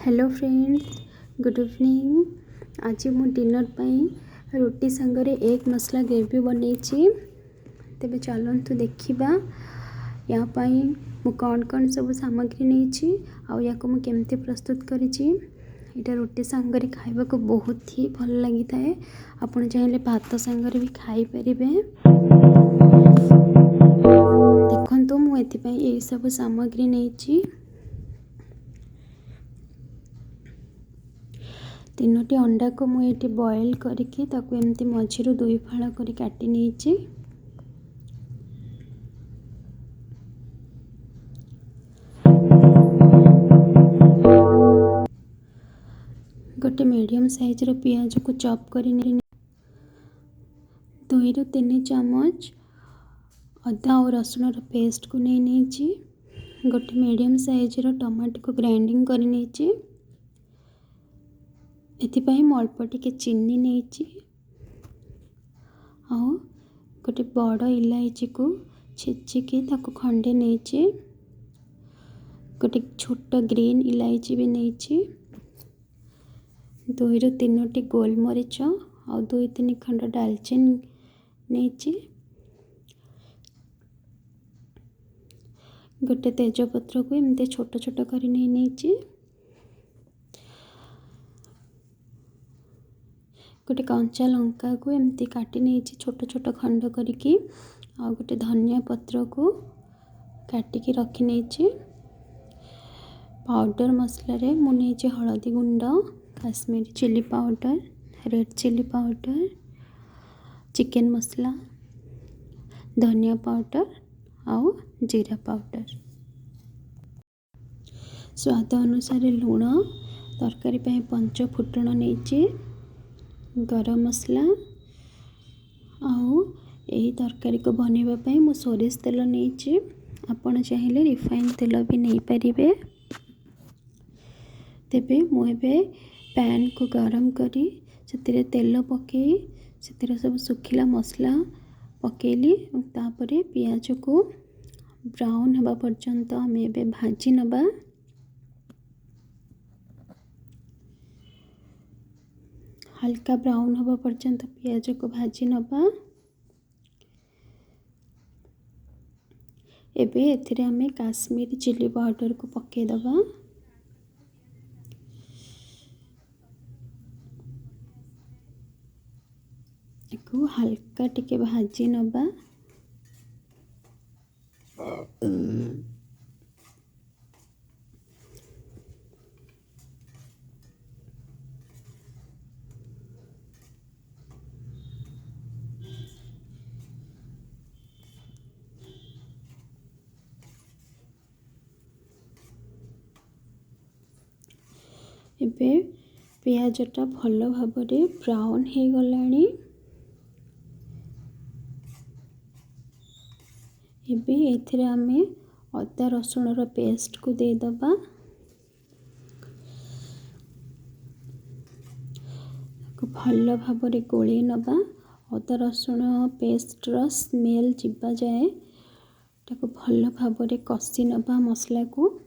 Hello friends, good evening. आज मु dinner पाई रोटी सांगरे एक मसला ग्रेवी बनैछि। तेबे चलंतु देखिबा या पाई मु कौन कौन सब सामग्री नहीं आउ या को मु केमते प्रस्तुत करिछि। इटा रोटी सांगरे खाइबा को बहुत ही भल लगी थाए। आपण चाहिले भात सांगरे भी खाई परिबे। देखंतु मु एथि पाई ए सब सामग्री नहीं। तीनोटी अंडा को मुझे बॉयल करके ताकू एमती मझीरू दुई फाड़ कर काटी नहीं। गोटे मीडियम साइज रो पियाज को चॉप कर 2 ରୁ 3 चामच अदा और रसुण रो पेस्ट को नहीं। गोटे मीडियम साइज रो टमाटो को ग्राइंडिंग कर नहीं। एथिपाई मु अल्प टिके चीनी नहीं। आउ गोटे बड़ इलायची को छेचिकी ताको खंडे नहीं। गोटे छोट ग्रीन इलायची भी नहीं। 2 ରୁ 3 गोलमरीच और 2-3 खंड डालचीनी नहीं। गोटे तेजपत्र को एमती छोट छोट कर नहीं। गोटे कंचा लंका को एमती काटी नहीं छोट छोट खंड करके। आ गोटे धनिया पत्र को काटिकी रखी नहीं। पाउडर मसला रे मु नहीं हलदी गुंड, Kashmiri chilli powder, red chilli powder, chicken masala, धनिया पाउडर आउ जीरा पाउडर। स्वाद अनुसार लुण, तरकारी पे 5 फुटण नहीं, गरम मसला आउ यही तरकारी को बनवाई मु सोरिष तेल नहीं। आपण चाहिए रिफाइन तेल भी नहीं पारे। तेबे मुझे पैन को गरम करी से तेल पकई से सब सुखिला मसला पकेली। तापरे पियाज को ब्राउन हवा पर्यंत आम ए भाजी नबा। हल्का ब्राउन हवा पर्यंत पियाज को भाजी नबा। एबे एथिरे आमे काश्मीरी चिली पाउडर को पके दबा। एको हल्का टिके भाजी नबा। एबे पियाजटा भल भाव ब्राउन हो गलानी। एबे एथिरे आमे अदा रसुण रो पेस्ट को दे दबा। भल भाव गोली नबा। अदा रसुण पेस्ट रो स्मेल जिबा जाए ताको भल भाव कषि नबा मसला को।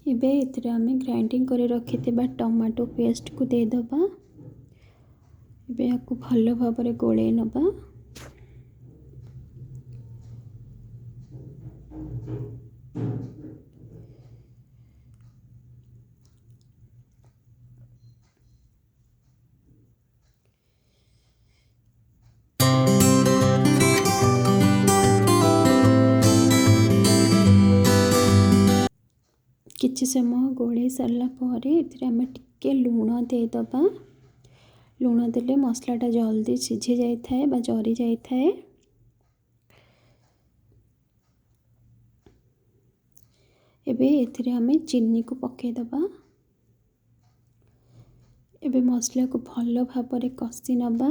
एबे एथिरे आमे ग्राइंडिंग करे रखिथिबा टमाटो पेस्ट को दे दबा। एबे याकू भल भाव गोले नबा। किछि समय गोले सारला परे एथिरे आमे टिके लूण दे दबा। लुण देले मसलाटा जल्दी सिझी जाए बा जरी जाए। एबे एथिरे हमें चीनी को पकेदबा। एबे मसला को भल भाव कषि नबा।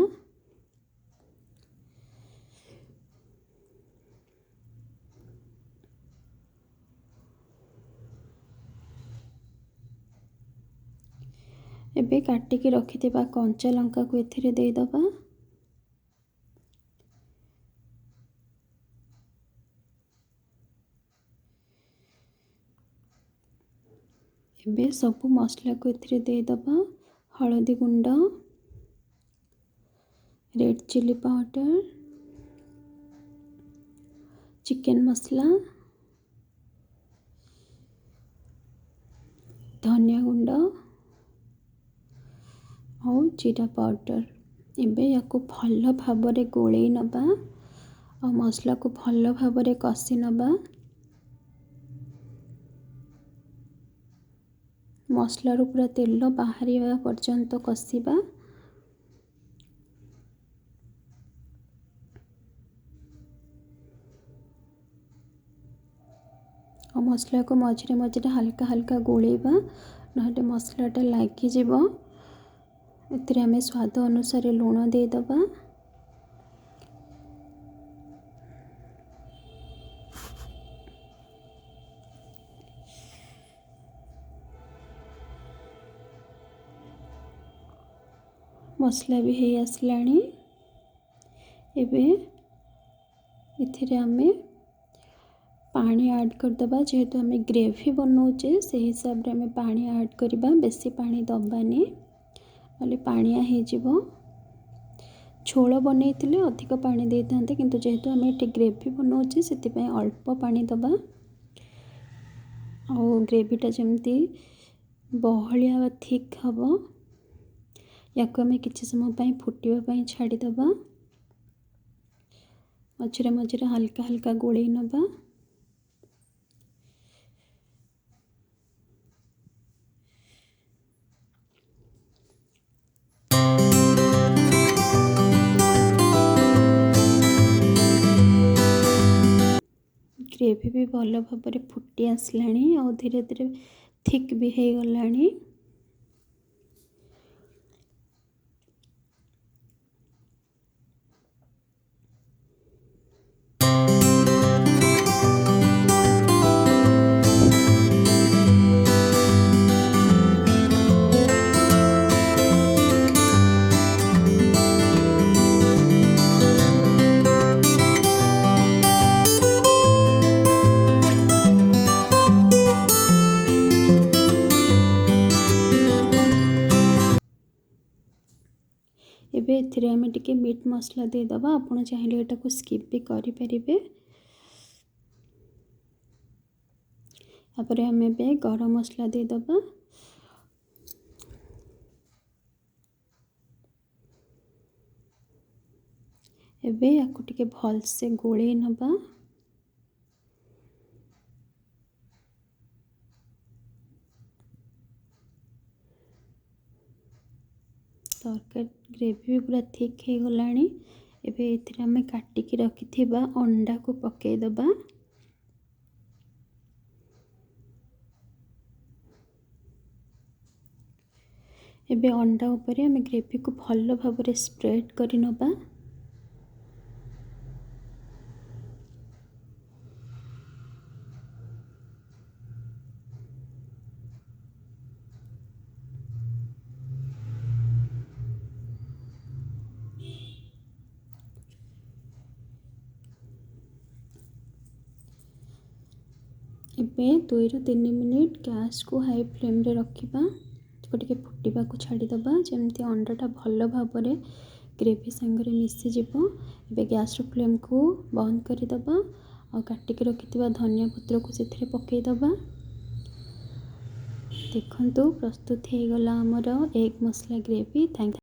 एबे काटिकी रखिथिबा कंचा लंका को एथिरे देदबा। एबे सबु मसला को एथिरे देदबा। हळदी गुंड, red chilli powder, chicken masala, धनिया गुंड और जीरा पाउडर। एबे याको भल भाव गोलई नबा और मसला को भल भाव कषि नबा। मसलारू पूरा तेल बाहर पर्यंत कषिबा। और मसला को मझे मझे हल्का हल्का गोलेबा ना मसलाटा लगिज। एथिरे हमें स्वाद अनुसार लुण देदबा। मसला भी है आसलाणी। एबे एथिरे हमें पानी ऐड करदबा। जेहेतु हमें ग्रेवी बनाऊचे से हिसाब रे हमें पानी ऐड करबा। बेसी पानी दबानी नले पानिया हो जिवो। झोल बनैतिले अधिक पानी दे थांते किंतु जेहेतु हमें एटी ग्रेवी बनाऊचे सेति पय अल्प पानी दबा। और ग्रेवीटा जमती बहलिया थिक हबो याको हमें किछि समय पय फुटिबा पय छाड़ी दबा। मझे मझे हल्का हल्का गोलई नबा। ग्रेवी भी भल भाव फुटी आसलाणी और धीरे धीरे थिक भी हो गलाणी। एबे एथिरे हमें टिके मीट मसला देदबा। आपण चाहिए एटा को स्किप भी करि परिबे। तापर हमें बे गरम मसला देदबा। एबे याको टिके भल से गोलई नबा। तरकारी ग्रेवी भी पूरा थिक हो गलाणी। एबे एथिरे हमें काटिकी रखिथिबा अंडा को पकेई दबा। एबे अंडा ऊपर हमें ग्रेवी को भल भाव स्प्रेड करि नबा। एबे 2 ରୁ 3 मिनिट गैस को हाई फ्लेम रे रखिबा। टिके फुटिबा को छाड़ी दबा जेमती अंडाटा भल भाव ग्रेवी संगे मिसी जिवो। एबे गैस रो फ्लेम को बंद करि दबा और काटिकी रखिथिबा धनिया पत्र को सेथिरे पकेई दबा। देखंतु प्रस्तुत हो गला हमर एग मसला ग्रेवी। थैंक